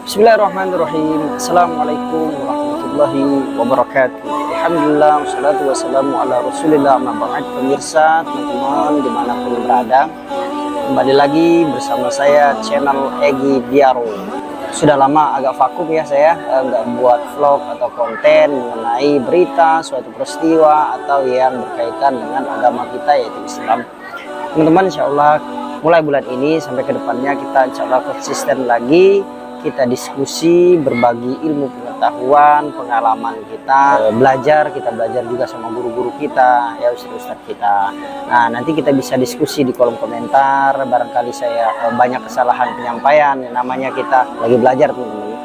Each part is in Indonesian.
Bismillahirrahmanirrahim. Assalamualaikum warahmatullahi wabarakatuh. Alhamdulillah, wassalatu wassalamu ala rasulillah. Ba'd. Pemirsa, teman-teman dimanapun berada, kembali lagi bersama saya channel Egi Biaro. Sudah lama agak vakum ya, saya nggak buat vlog atau konten mengenai berita, suatu peristiwa atau yang berkaitan dengan agama kita, yaitu Islam. Teman-teman, insya Allah mulai bulan ini sampai ke depannya kita insya Allah konsisten lagi, kita diskusi, berbagi ilmu pengetahuan, pengalaman kita, kita belajar juga sama guru-guru kita, ya ustaz-ustaz kita. Nah, nanti kita bisa diskusi di kolom komentar. Barangkali saya banyak kesalahan penyampaian, namanya kita lagi belajar teman-teman,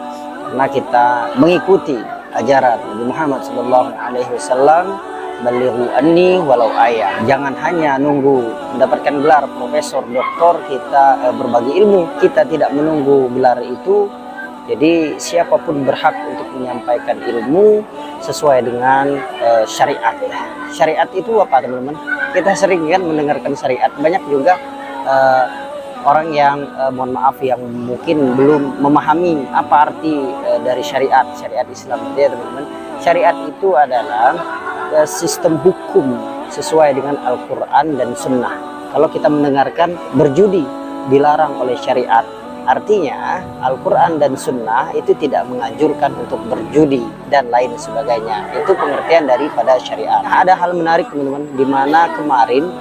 karena kita mengikuti ajaran Nabi Muhammad SAW. Balighu anni walau ayat. Jangan hanya nunggu mendapatkan gelar profesor, doktor, kita berbagi ilmu, kita tidak menunggu gelar itu. Jadi siapapun berhak untuk menyampaikan ilmu sesuai dengan syariat. Syariat itu apa teman-teman? Kita sering kan mendengarkan syariat, banyak juga orang yang mohon maaf yang mungkin belum memahami apa arti dari syariat Islam itu ya teman-teman. Syariat itu adalah sistem hukum sesuai dengan Al-Quran dan Sunnah. Kalau kita mendengarkan berjudi dilarang oleh syariat, artinya Al-Quran dan Sunnah itu tidak menganjurkan untuk berjudi dan lain sebagainya. Itu pengertian daripada syariat. Nah, ada hal menarik teman-teman, di mana kemarin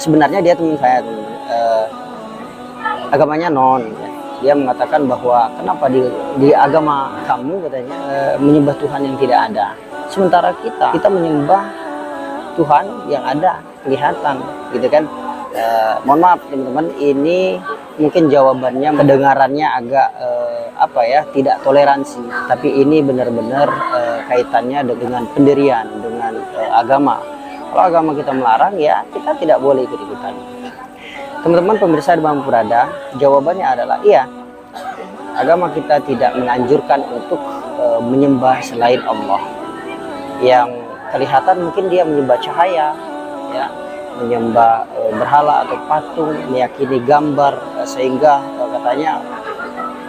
sebenarnya dia teman saya, agamanya non. Dia mengatakan bahwa kenapa di agama kamu katanya menyembah Tuhan yang tidak ada, sementara kita menyembah Tuhan yang ada, kelihatan gitu kan. Mohon maaf teman-teman, ini mungkin jawabannya mendengarannya agak tidak toleransi, tapi ini benar-benar kaitannya dengan pendirian, dengan agama. Kalau agama kita melarang, ya kita tidak boleh ikut-ikutan. Teman-teman pemirsa di mana berada, jawabannya adalah iya. Agama kita tidak menganjurkan untuk menyembah selain Allah. Yang kelihatan mungkin dia menyembah cahaya, ya, menyembah berhala atau patung, meyakini gambar, sehingga katanya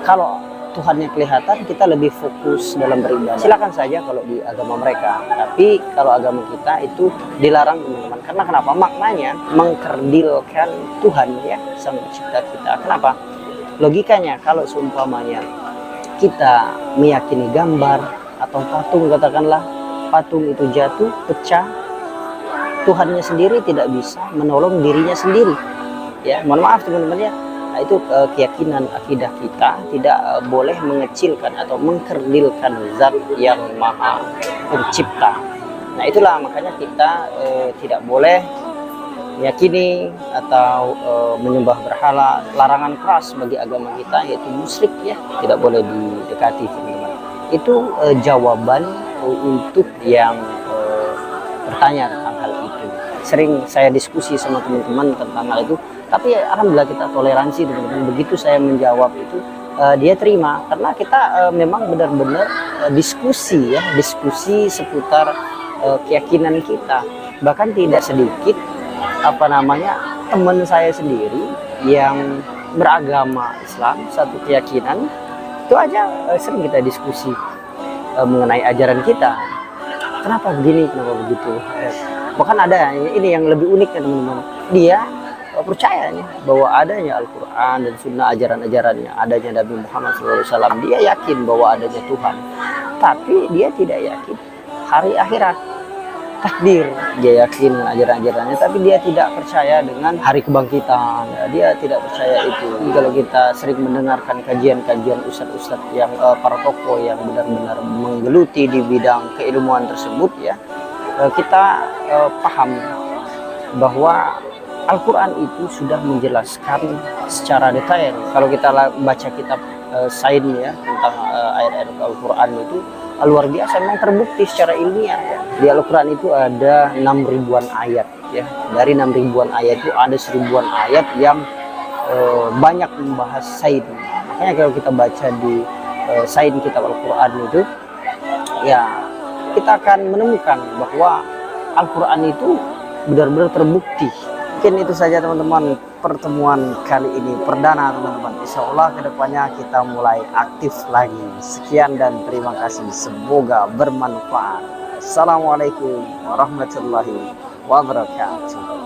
kalau Tuhannya kelihatan, kita lebih fokus dalam beribadah. Silakan saja kalau di agama mereka, tapi kalau agama kita itu dilarang teman-teman. Karena kenapa? Maknanya mengkerdilkan Tuhan, ya, sang pencipta kita. Kenapa? Logikanya kalau seumpamanya kita meyakini gambar atau patung, katakanlah patung itu jatuh, pecah, Tuhannya sendiri tidak bisa menolong dirinya sendiri. Ya, mohon maaf teman-teman ya. Nah, itu keyakinan akidah kita tidak boleh mengecilkan atau mengkerdilkan zat yang maha pencipta. Nah, itulah makanya kita tidak boleh meyakini atau menyembah berhala. Larangan keras bagi agama kita yaitu musyrik, ya, tidak boleh didekati teman-teman. Itu jawaban untuk yang bertanya tentang hal itu. Sering saya diskusi sama teman-teman tentang hal itu, tapi alhamdulillah kita toleransi teman-teman. Begitu saya menjawab itu, dia terima, karena kita memang benar-benar diskusi seputar keyakinan kita. Bahkan tidak sedikit teman saya sendiri yang beragama Islam, satu keyakinan itu aja sering kita diskusi mengenai ajaran kita. Kenapa begini, kenapa begitu? Bahkan ada ini yang lebih unik ya teman-teman, dia percaya bahwa adanya Al-Quran dan Sunnah, ajaran-ajarannya, adanya Nabi Muhammad SAW. Dia yakin bahwa adanya Tuhan, tapi dia tidak yakin hari akhirat, takdir. Dia yakin ajaran-ajarannya, tapi dia tidak percaya dengan hari kebangkitan. Dia tidak percaya itu. Kalau kita sering mendengarkan kajian-kajian ustadz-ustadz yang para tokoh yang benar-benar menggeluti di bidang keilmuan tersebut, ya, kita paham bahwa Al-Quran itu sudah menjelaskan secara detail. Kalau kita baca kitab sains, ya, tentang ayat-ayat Al-Quran itu luar biasa, memang terbukti secara ilmiah, ya. Di Al-Quran itu ada 6.000-an ayat, ya. Dari 6.000-an ayat itu ada 1.000-an ayat yang banyak membahas sains. Makanya kalau kita baca di sains kitab Al-Quran itu, ya, kita akan menemukan bahwa Al-Quran itu benar-benar terbukti. Mungkin itu saja teman-teman pertemuan kali ini perdana teman-teman. Insya Allah kedepannya kita mulai aktif lagi. Sekian dan terima kasih, semoga bermanfaat. Assalamualaikum warahmatullahi wabarakatuh.